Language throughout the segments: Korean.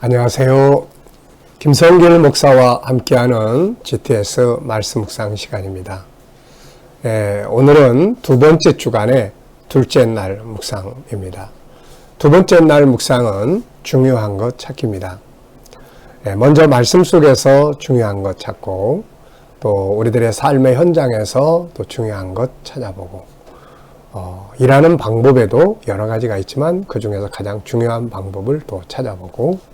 안녕하세요. 김성길 목사와 함께하는 GTS 말씀 묵상 시간입니다. 오늘은 두 번째 주간의 둘째 날 묵상입니다. 두 번째 날 묵상은 중요한 것 찾기입니다. 먼저 말씀 속에서 중요한 것 찾고 또 우리들의 삶의 현장에서 또 중요한 것 찾아보고 일하는 방법에도 여러 가지가 있지만 그 중에서 가장 중요한 방법을 또 찾아보고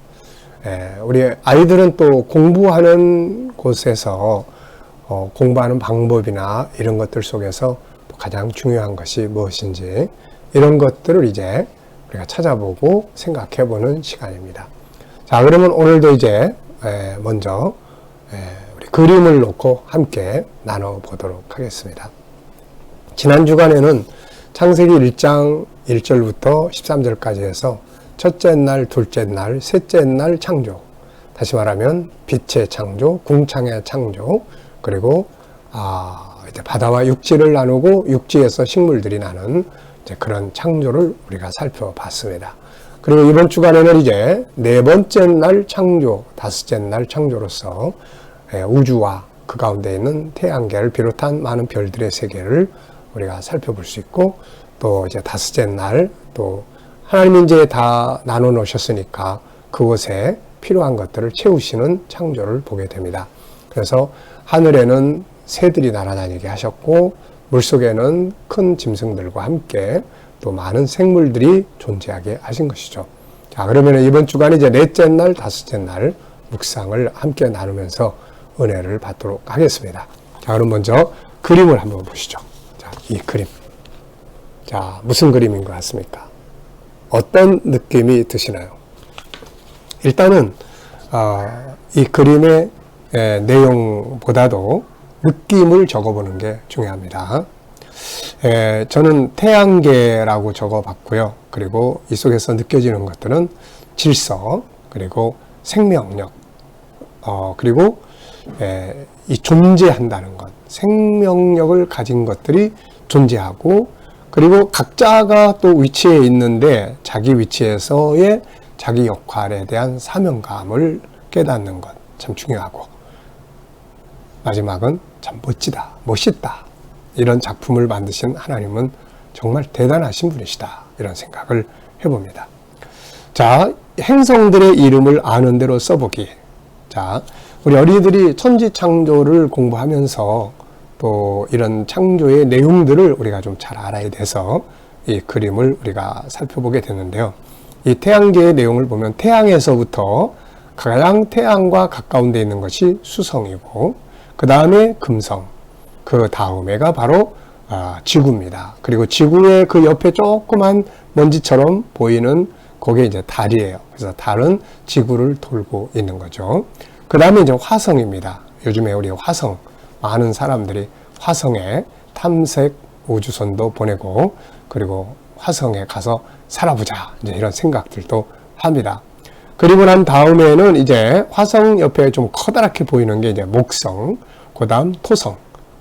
우리 아이들은 또 공부하는 곳에서 공부하는 방법이나 이런 것들 속에서 또 가장 중요한 것이 무엇인지 이런 것들을 이제 우리가 찾아보고 생각해보는 시간입니다. 자, 그러면 오늘도 이제 먼저 우리 그림을 놓고 함께 나눠보도록 하겠습니다. 지난 주간에는 창세기 1장 1절부터 13절까지 해서 첫째 날, 둘째 날, 셋째 날 창조, 다시 말하면 빛의 창조, 궁창의 창조, 그리고 이제 바다와 육지를 나누고 육지에서 식물들이 나는 이제 그런 창조를 우리가 살펴봤습니다. 그리고 이번 주간에는 이제 네 번째 날 창조, 다섯째 날 창조로서 우주와 그 가운데 있는 태양계를 비롯한 많은 별들의 세계를 우리가 살펴볼 수 있고, 또 이제 다섯째 날 또 하나님이 이제 다 나눠 놓으셨으니까 그곳에 필요한 것들을 채우시는 창조를 보게 됩니다. 그래서 하늘에는 새들이 날아다니게 하셨고, 물속에는 큰 짐승들과 함께 또 많은 생물들이 존재하게 하신 것이죠. 자, 그러면 이번 주간에 이제 넷째 날, 다섯째 날 묵상을 함께 나누면서 은혜를 받도록 하겠습니다. 자, 그럼 먼저 그림을 한번 보시죠. 자, 이 그림. 자, 무슨 그림인 것 같습니까? 어떤 느낌이 드시나요? 일단은 이 그림의 내용보다도 느낌을 적어보는 게 중요합니다. 저는 태양계라고 적어봤고요. 그리고 이 속에서 느껴지는 것들은 질서, 그리고 생명력, 그리고 이 존재한다는 것, 생명력을 가진 것들이 존재하고, 그리고 각자가 또 위치에 있는데 자기 위치에서의 자기 역할에 대한 사명감을 깨닫는 것 참 중요하고, 마지막은 참 멋있다. 이런 작품을 만드신 하나님은 정말 대단하신 분이시다. 이런 생각을 해봅니다. 자, 행성들의 이름을 아는 대로 써보기. 자, 우리 어린이들이 천지창조를 공부하면서 또 이런 창조의 내용들을 우리가 좀 잘 알아야 돼서 이 그림을 우리가 살펴보게 되는데요. 이 태양계의 내용을 보면 태양에서부터 가장 태양과 가까운 데 있는 것이 수성이고, 그 다음에 금성, 그 다음에가 바로 지구입니다. 그리고 지구의 그 옆에 조그만 먼지처럼 보이는 그게 이제 달이에요. 그래서 달은 지구를 돌고 있는 거죠. 그 다음에 이제 화성입니다. 요즘에 우리 화성, 많은 사람들이 화성에 탐색 우주선도 보내고, 그리고 화성에 가서 살아보자, 이제 이런 생각들도 합니다. 그리고 난 다음에는 이제 화성 옆에 좀 커다랗게 보이는 게 이제 목성, 그 다음 토성,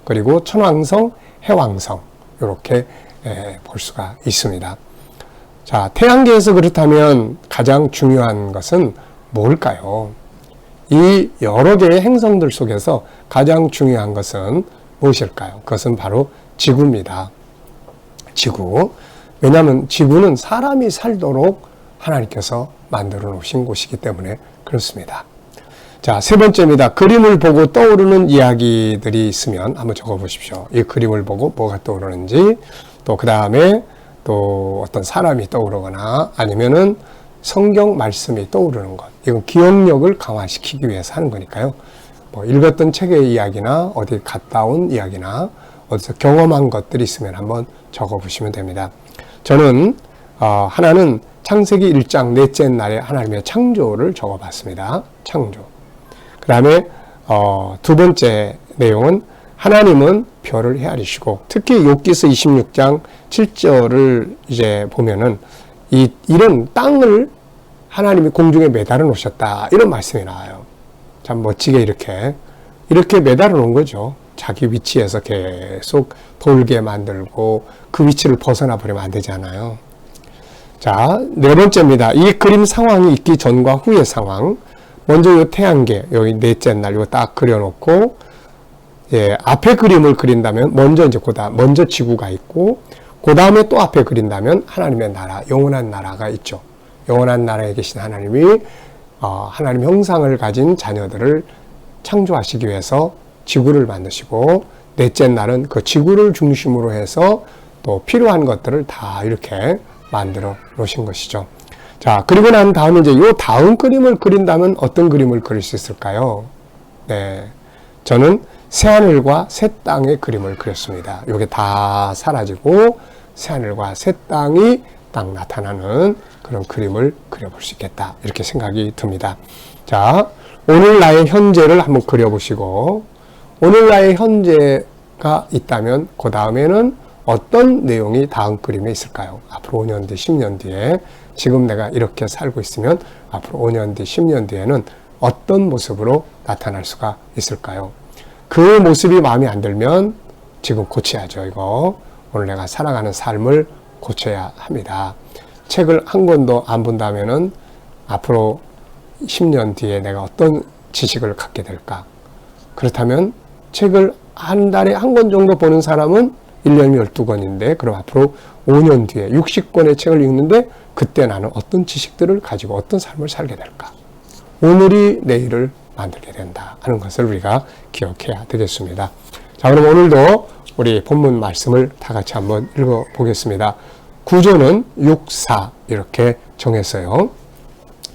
그리고 천왕성, 해왕성, 이렇게 볼 수가 있습니다. 자, 태양계에서 그렇다면 가장 중요한 것은 뭘까요? 이 여러 개의 행성들 속에서 가장 중요한 것은 무엇일까요? 그것은 바로 지구입니다. 지구. 왜냐하면 지구는 사람이 살도록 하나님께서 만들어 놓으신 곳이기 때문에 그렇습니다. 자, 세 번째입니다. 그림을 보고 떠오르는 이야기들이 있으면 한번 적어 보십시오. 이 그림을 보고 뭐가 떠오르는지, 또 그 다음에 또 어떤 사람이 떠오르거나 아니면은 성경 말씀이 떠오르는 것. 이건 기억력을 강화시키기 위해서 하는 거니까요. 뭐 읽었던 책의 이야기나 어디 갔다 온 이야기나 어디서 경험한 것들이 있으면 한번 적어보시면 됩니다. 저는 하나는 창세기 1장 넷째 날에 하나님의 창조를 적어봤습니다. 창조. 그 다음에 두 번째 내용은 하나님은 별을 헤아리시고, 특히 욥기서 26장 7절을 이제 보면은 이런 땅을 하나님이 공중에 매달아 놓으셨다, 이런 말씀이 나와요. 참 멋지게 이렇게 매달아 놓은 거죠. 자기 위치에서 계속 돌게 만들고 그 위치를 벗어나 버리면 안 되잖아요. 자, 네 번째입니다. 이 그림 상황이 있기 전과 후의 상황. 먼저 요 태양계, 여기 넷째 날, 이거 딱 그려놓고, 예, 앞에 그림을 그린다면, 먼저 이제 먼저 지구가 있고, 그 다음에 또 앞에 그린다면, 하나님의 나라, 영원한 나라가 있죠. 영원한 나라에 계신 하나님이, 하나님 형상을 가진 자녀들을 창조하시기 위해서 지구를 만드시고, 넷째 날은 그 지구를 중심으로 해서 또 필요한 것들을 다 이렇게 만들어 놓으신 것이죠. 자, 그리고 난 다음에 이제 요 다음 그림을 그린다면 어떤 그림을 그릴 수 있을까요? 네. 저는 새하늘과 새 땅의 그림을 그렸습니다. 요게 다 사라지고 새하늘과 새 땅이 딱 나타나는 그런 그림을 그려볼 수 있겠다. 이렇게 생각이 듭니다. 자, 오늘 나의 현재를 한번 그려보시고, 오늘 나의 현재가 있다면 그 다음에는 어떤 내용이 다음 그림에 있을까요? 앞으로 5년 뒤, 10년 뒤에 지금 내가 이렇게 살고 있으면 앞으로 5년 뒤, 10년 뒤에는 어떤 모습으로 나타날 수가 있을까요? 그 모습이 마음에 안 들면 지금 고쳐야죠. 이거 오늘 내가 살아가는 삶을 고쳐야 합니다. 책을 한 권도 안 본다면은 앞으로 10년 뒤에 내가 어떤 지식을 갖게 될까? 그렇다면 책을 한 달에 한 권 정도 보는 사람은 1년이 12권인데 그럼 앞으로 5년 뒤에 60권의 책을 읽는데 그때 나는 어떤 지식들을 가지고 어떤 삶을 살게 될까? 오늘이 내일을 만들게 된다 하는 것을 우리가 기억해야 되겠습니다. 자, 그럼 오늘도 우리 본문 말씀을 다 같이 한번 읽어보겠습니다. 구조는 6, 4 이렇게 정했어요.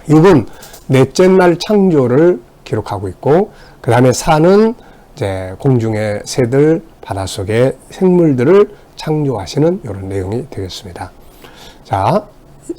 6은 넷째 날 창조를 기록하고 있고 그 다음에 4는 이제 공중의 새들, 바닷속의 생물들을 창조하시는 이런 내용이 되겠습니다. 자,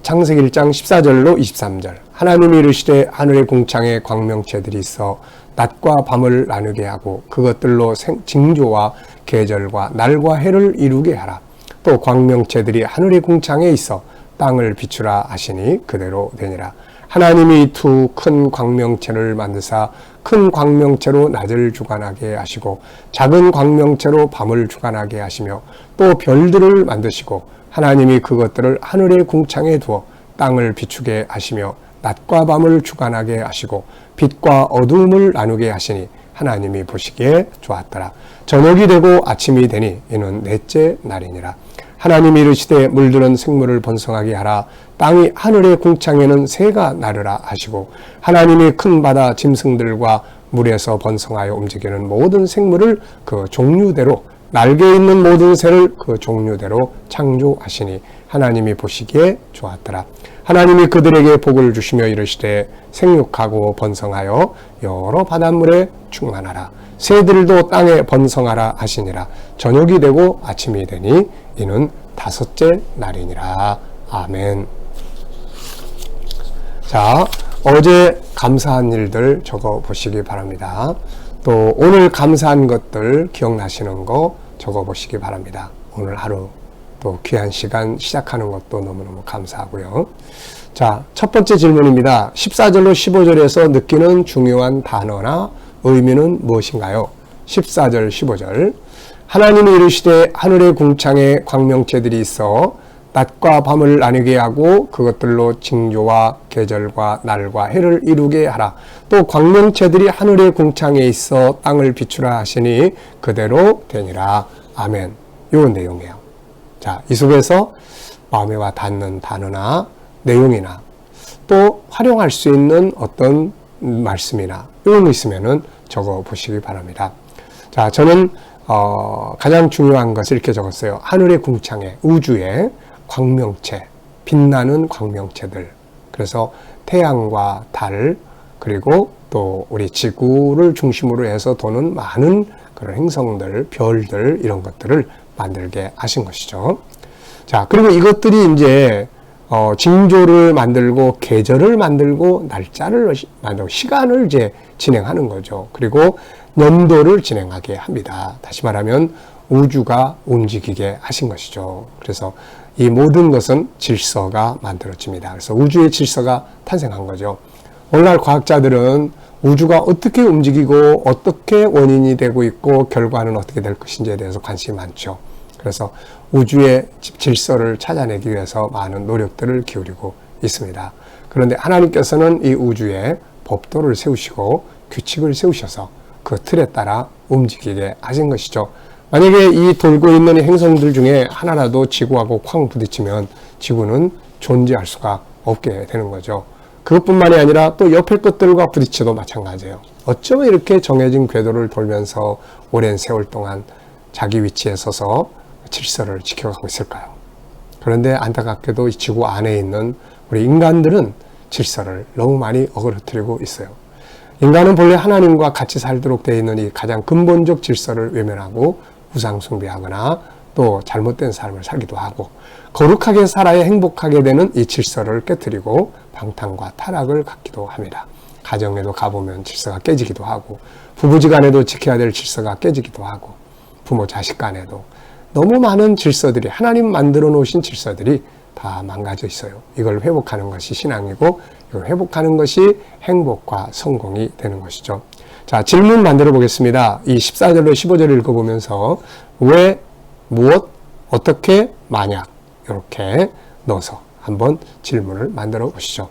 창세기 1장 14절로 23절. 하나님이 이르시되 하늘의 궁창에 광명체들이 있어 낮과 밤을 나누게 하고 그것들로 징조와 계절과 날과 해를 이루게 하라. 또 광명체들이 하늘의 궁창에 있어 땅을 비추라 하시니 그대로 되니라. 하나님이 두 큰 광명체를 만드사 큰 광명체로 낮을 주관하게 하시고 작은 광명체로 밤을 주관하게 하시며 또 별들을 만드시고 하나님이 그것들을 하늘의 궁창에 두어 땅을 비추게 하시며 낮과 밤을 주관하게 하시고 빛과 어두움을 나누게 하시니 하나님이 보시기에 좋았더라. 저녁이 되고 아침이 되니 이는 넷째 날이니라. 하나님이 이르시되 물들은 생물을 번성하게 하라. 땅이 하늘의 궁창에는 새가 나르라 하시고 하나님이 큰 바다 짐승들과 물에서 번성하여 움직이는 모든 생물을 그 종류대로 날개 있는 모든 새를 그 종류대로 창조하시니 하나님이 보시기에 좋았더라. 하나님이 그들에게 복을 주시며 이르시되 생육하고 번성하여 여러 바닷물에 충만하라. 새들도 땅에 번성하라 하시니라. 저녁이 되고 아침이 되니 이는 다섯째 날이니라. 아멘. 자, 어제 감사한 일들 적어 보시기 바랍니다. 또 오늘 감사한 것들 기억나시는 거 적어 보시기 바랍니다. 오늘 하루 또 귀한 시간 시작하는 것도 너무너무 감사하고요. 자, 첫 번째 질문입니다. 14절로 15절에서 느끼는 중요한 단어나 의미는 무엇인가요? 14절, 15절. 하나님이 이르시되 하늘의 궁창에 광명체들이 있어 낮과 밤을 나누게 하고 그것들로 징조와 계절과 날과 해를 이루게 하라. 또 광명체들이 하늘의 궁창에 있어 땅을 비추라 하시니 그대로 되니라. 아멘. 요 내용이에요. 자, 이 속에서 마음에 와 닿는 단어나 내용이나 또 활용할 수 있는 어떤 말씀이나 이런 거 있으면은 적어 보시기 바랍니다. 자, 저는 가장 중요한 것을 이렇게 적었어요. 하늘의 궁창에, 우주에 광명체, 빛나는 광명체들. 그래서 태양과 달, 그리고 또 우리 지구를 중심으로 해서 도는 많은 그런 행성들, 별들, 이런 것들을 만들게 하신 것이죠. 자, 그리고 이것들이 이제 징조를 만들고 계절을 만들고 날짜를 만들고 시간을 이제 진행하는 거죠. 그리고 연도를 진행하게 합니다. 다시 말하면 우주가 움직이게 하신 것이죠. 그래서 이 모든 것은 질서가 만들어집니다. 그래서 우주의 질서가 탄생한 거죠. 오늘날 과학자들은 우주가 어떻게 움직이고 어떻게 원인이 되고 있고 결과는 어떻게 될 것인지에 대해서 관심이 많죠. 그래서 우주의 질서를 찾아내기 위해서 많은 노력들을 기울이고 있습니다. 그런데 하나님께서는 이 우주에 법도를 세우시고 규칙을 세우셔서 그 틀에 따라 움직이게 하신 것이죠. 만약에 이 돌고 있는 행성들 중에 하나라도 지구하고 쾅 부딪히면 지구는 존재할 수가 없게 되는 거죠. 그것뿐만이 아니라 또 옆에 것들과 부딪혀도 마찬가지예요. 어쩌면 이렇게 정해진 궤도를 돌면서 오랜 세월 동안 자기 위치에 서서 질서를 지켜가고 있을까요? 그런데 안타깝게도 이 지구 안에 있는 우리 인간들은 질서를 너무 많이 어그러뜨리고 있어요. 인간은 본래 하나님과 같이 살도록 되어 있는 이 가장 근본적 질서를 외면하고 우상 숭배하거나 또 잘못된 삶을 살기도 하고, 거룩하게 살아야 행복하게 되는 이 질서를 깨뜨리고 방탕과 타락을 갖기도 합니다. 가정에도 가보면 질서가 깨지기도 하고, 부부지간에도 지켜야 될 질서가 깨지기도 하고, 부모 자식 간에도 너무 많은 질서들이, 하나님 만들어 놓으신 질서들이 다 망가져 있어요. 이걸 회복하는 것이 신앙이고, 이걸 회복하는 것이 행복과 성공이 되는 것이죠. 자, 질문 만들어 보겠습니다. 이 14절로 15절을 읽어보면서 왜, 무엇, 어떻게, 만약 이렇게 넣어서 한번 질문을 만들어 보시죠.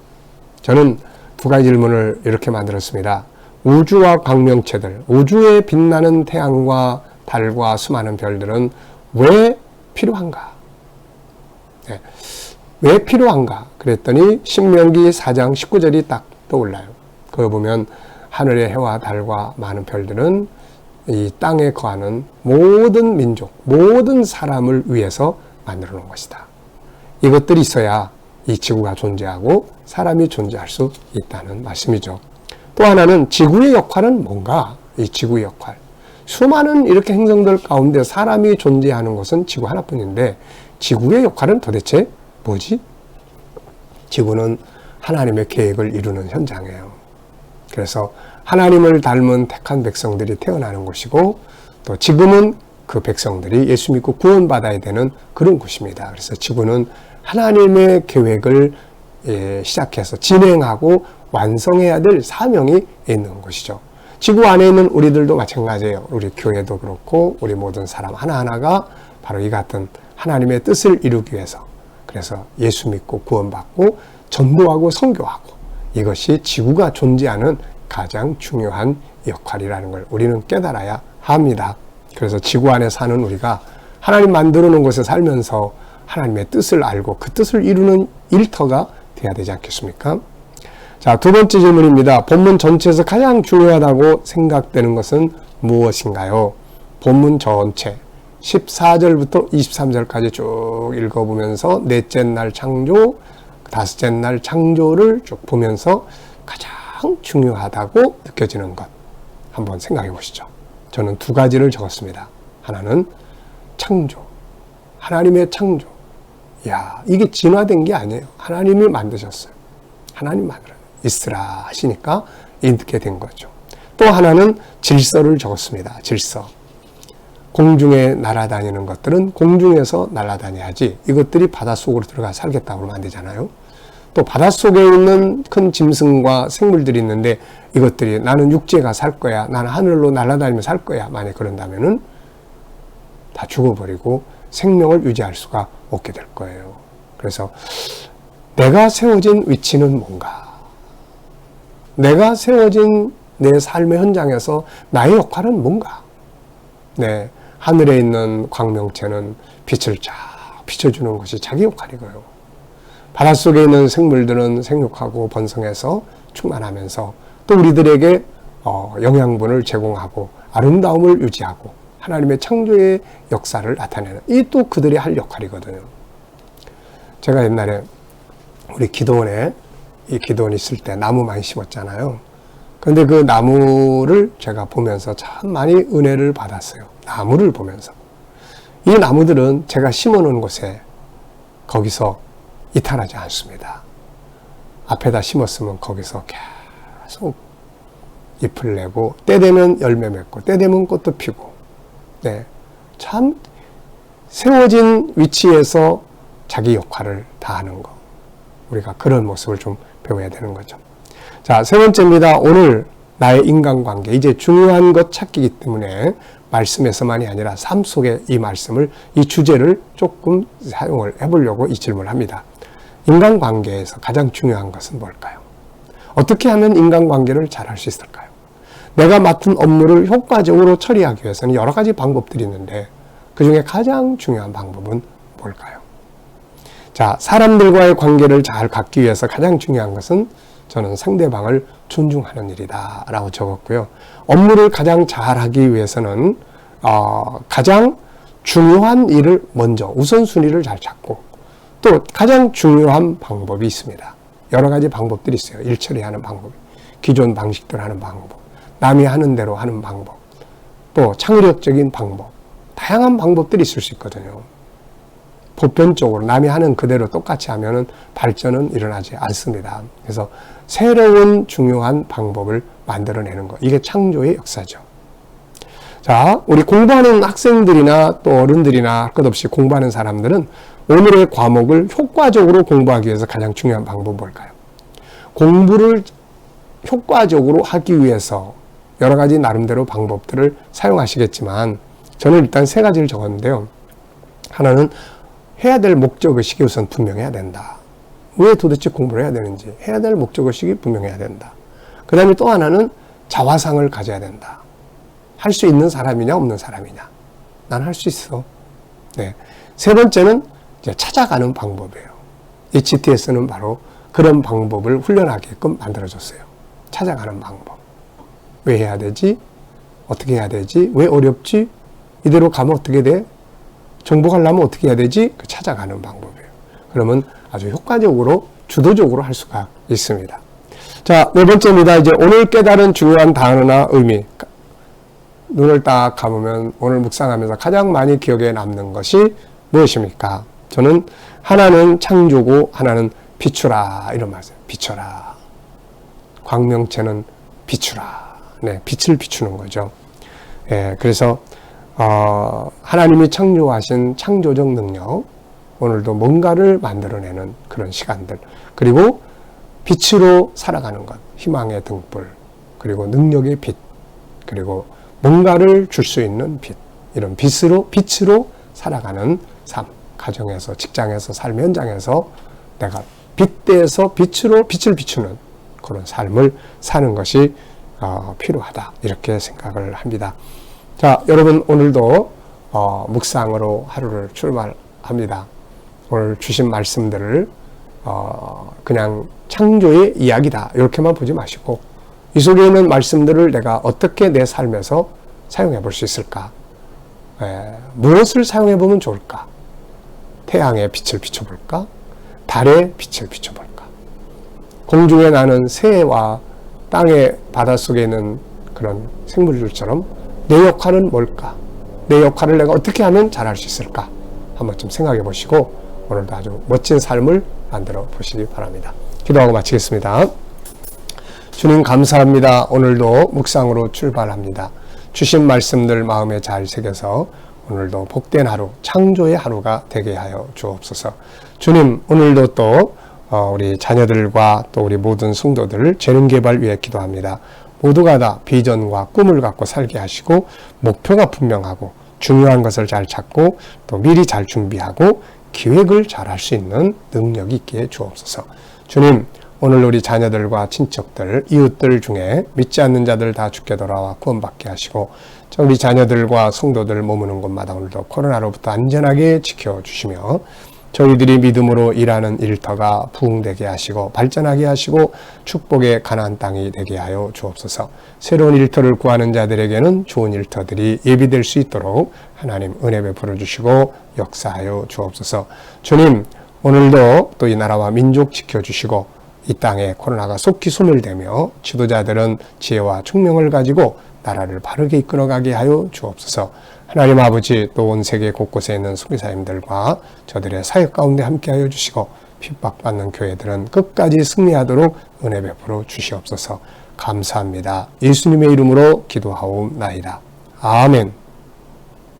저는 두 가지 질문을 이렇게 만들었습니다. 우주와 광명체들, 우주에 빛나는 태양과 달과 수많은 별들은 왜 필요한가? 네. 왜 필요한가? 그랬더니 신명기 4장 19절이 딱 떠올라요. 그거 보면 하늘의 해와 달과 많은 별들은 이 땅에 거하는 모든 민족, 모든 사람을 위해서 만들어 놓은 것이다. 이것들이 있어야 이 지구가 존재하고 사람이 존재할 수 있다는 말씀이죠. 또 하나는 지구의 역할은 뭔가? 이 지구의 역할. 수많은 이렇게 행성들 가운데 사람이 존재하는 것은 지구 하나뿐인데 지구의 역할은 도대체 뭐지? 지구는 하나님의 계획을 이루는 현장이에요. 그래서 하나님을 닮은 택한 백성들이 태어나는 곳이고, 또 지금은 그 백성들이 예수 믿고 구원받아야 되는 그런 곳입니다. 그래서 지구는 하나님의 계획을 시작해서 진행하고 완성해야 될 사명이 있는 곳이죠. 지구 안에 있는 우리들도 마찬가지예요. 우리 교회도 그렇고 우리 모든 사람 하나하나가 바로 이 같은 하나님의 뜻을 이루기 위해서, 그래서 예수 믿고 구원받고 전도하고 선교하고, 이것이 지구가 존재하는 가장 중요한 역할이라는 걸 우리는 깨달아야 합니다. 그래서 지구 안에 사는 우리가 하나님 만들어 놓은 곳에 살면서 하나님의 뜻을 알고 그 뜻을 이루는 일터가 돼야 되지 않겠습니까? 자, 두 번째 질문입니다. 본문 전체에서 가장 중요하다고 생각되는 것은 무엇인가요? 본문 전체 14절부터 23절까지 쭉 읽어보면서 넷째 날 창조, 다섯째 날 창조를 쭉 보면서 가장 중요하다고 느껴지는 것 한번 생각해 보시죠. 저는 두 가지를 적었습니다. 하나는 창조, 하나님의 창조. 야, 이게 진화된 게 아니에요. 하나님이 만드셨어요. 하나님 만들어요. 있으라 하시니까 있게 된 거죠. 또 하나는 질서를 적었습니다. 질서. 공중에 날아다니는 것들은 공중에서 날아다녀야지, 이것들이 바닷속으로 들어가 살겠다고 그러면 안 되잖아요. 또 바닷속에 있는 큰 짐승과 생물들이 있는데 이것들이 나는 육지에 살 거야, 나는 하늘로 날아다니며 살 거야, 만약 그런다면은 다 죽어버리고 생명을 유지할 수가 없게 될 거예요. 그래서 내가 세워진 위치는 뭔가? 내가 세워진 내 삶의 현장에서 나의 역할은 뭔가? 네, 하늘에 있는 광명체는 빛을 쫙 비춰주는 것이 자기 역할이고요. 바닷속에 있는 생물들은 생육하고 번성해서 충만하면서 또 우리들에게 영양분을 제공하고 아름다움을 유지하고 하나님의 창조의 역사를 나타내는, 이 또 그들이 할 역할이거든요. 제가 옛날에 우리 기도원에, 이 기도원 있을 때 나무 많이 심었잖아요. 그런데 그 나무를 제가 보면서 참 많이 은혜를 받았어요. 나무를 보면서. 이 나무들은 제가 심어놓은 곳에 거기서 이탈하지 않습니다. 앞에다 심었으면 거기서 계속 잎을 내고 때 되면 열매 맺고 때 되면 꽃도 피고, 네, 참 세워진 위치에서 자기 역할을 다하는 거, 우리가 그런 모습을 좀 배워야 되는 거죠. 자, 세 번째입니다. 오늘 나의 인간관계, 이제 중요한 것 찾기이기 때문에 말씀에서만이 아니라 삶 속에 이 말씀을, 이 주제를 조금 사용을 해보려고 이 질문을 합니다. 인간관계에서 가장 중요한 것은 뭘까요? 어떻게 하면 인간관계를 잘 할 수 있을까요? 내가 맡은 업무를 효과적으로 처리하기 위해서는 여러 가지 방법들이 있는데 그 중에 가장 중요한 방법은 뭘까요? 자, 사람들과의 관계를 잘 갖기 위해서 가장 중요한 것은 저는 상대방을 존중하는 일이다 라고 적었고요. 업무를 가장 잘하기 위해서는 가장 중요한 일을 먼저 우선순위를 잘 잡고 또 가장 중요한 방법이 있습니다. 여러 가지 방법들이 있어요. 일 처리하는 방법, 기존 방식대로 하는 방법, 남이 하는 대로 하는 방법, 또 창의력적인 방법, 다양한 방법들이 있을 수 있거든요. 보편적으로 남이 하는 그대로 똑같이 하면은 발전은 일어나지 않습니다. 그래서 새로운 중요한 방법을 만들어내는 것, 이게 창조의 역사죠. 자, 우리 공부하는 학생들이나 또 어른들이나 할 것 없이 공부하는 사람들은 오늘의 과목을 효과적으로 공부하기 위해서 가장 중요한 방법은 뭘까요? 공부를 효과적으로 하기 위해서 여러 가지 나름대로 방법들을 사용하시겠지만 저는 일단 세 가지를 적었는데요. 하나는 해야 될 목적의식이 우선 분명해야 된다. 왜 도대체 공부를 해야 되는지 해야 될 목적의식이 분명해야 된다. 그 다음에 또 하나는 자화상을 가져야 된다. 할 수 있는 사람이냐 없는 사람이냐. 난 할 수 있어. 네. 세 번째는 이제 찾아가는 방법이에요. HTS는 바로 그런 방법을 훈련하게끔 만들어줬어요. 찾아가는 방법. 왜 해야 되지? 어떻게 해야 되지? 왜 어렵지? 이대로 가면 어떻게 돼? 정복하려면 어떻게 해야 되지? 찾아가는 방법이에요. 그러면 아주 효과적으로, 주도적으로 할 수가 있습니다. 자, 네 번째입니다. 이제 오늘 깨달은 중요한 단어나 의미. 눈을 딱 감으면 오늘 묵상하면서 가장 많이 기억에 남는 것이 무엇입니까? 저는 하나는 창조고 하나는 비추라 이런 말씀. 비춰라. 광명체는 비추라. 네, 빛을 비추는 거죠. 예, 그래서 하나님이 창조하신 창조적 능력, 오늘도 뭔가를 만들어내는 그런 시간들, 그리고 빛으로 살아가는 것, 희망의 등불, 그리고 능력의 빛, 그리고 뭔가를 줄 수 있는 빛, 이런 빛으로 살아가는 삶, 가정에서, 직장에서, 삶 현장에서 내가 빛대에서 빛을 비추는 그런 삶을 사는 것이 필요하다, 이렇게 생각을 합니다. 자, 여러분 오늘도 묵상으로 하루를 출발합니다. 오늘 주신 말씀들을 그냥 창조의 이야기다 이렇게만 보지 마시고 이 속에 있는 말씀들을 내가 어떻게 내 삶에서 사용해 볼 수 있을까? 무엇을 사용해 보면 좋을까? 태양의 빛을 비춰볼까? 달의 빛을 비춰볼까? 공중에 나는 새와 땅의 바닷속에 있는 그런 생물들처럼 내 역할은 뭘까? 내 역할을 내가 어떻게 하면 잘할 수 있을까? 한번 좀 생각해 보시고 오늘도 아주 멋진 삶을 만들어 보시기 바랍니다. 기도하고 마치겠습니다. 주님 감사합니다. 오늘도 묵상으로 출발합니다. 주신 말씀들 마음에 잘 새겨서 오늘도 복된 하루, 창조의 하루가 되게 하여 주옵소서. 주님, 오늘도 또 우리 자녀들과 또 우리 모든 성도들을 재능 개발 위해 기도합니다. 모두가 다 비전과 꿈을 갖고 살게 하시고 목표가 분명하고 중요한 것을 잘 찾고 또 미리 잘 준비하고 기획을 잘 할 수 있는 능력이 있기에 주옵소서. 주님, 오늘 우리 자녀들과 친척들, 이웃들 중에 믿지 않는 자들 다 주께 돌아와 구원받게 하시고 우리 자녀들과 성도들 머무는 곳마다 오늘도 코로나로부터 안전하게 지켜주시며 저희들이 믿음으로 일하는 일터가 부흥되게 하시고 발전하게 하시고 축복의 가나안 땅이 되게 하여 주옵소서. 새로운 일터를 구하는 자들에게는 좋은 일터들이 예비될 수 있도록 하나님 은혜 베풀어 주시고 역사하여 주옵소서. 주님, 오늘도 또 이 나라와 민족 지켜주시고 이 땅에 코로나가 속히 소멸되며 지도자들은 지혜와 총명을 가지고 나라를 바르게 이끌어가게 하여 주옵소서. 하나님 아버지, 또 온 세계 곳곳에 있는 선교사님들과 저들의 사역 가운데 함께하여 주시고 핍박받는 교회들은 끝까지 승리하도록 은혜 베풀어 주시옵소서. 감사합니다. 예수님의 이름으로 기도하옵나이다. 아멘.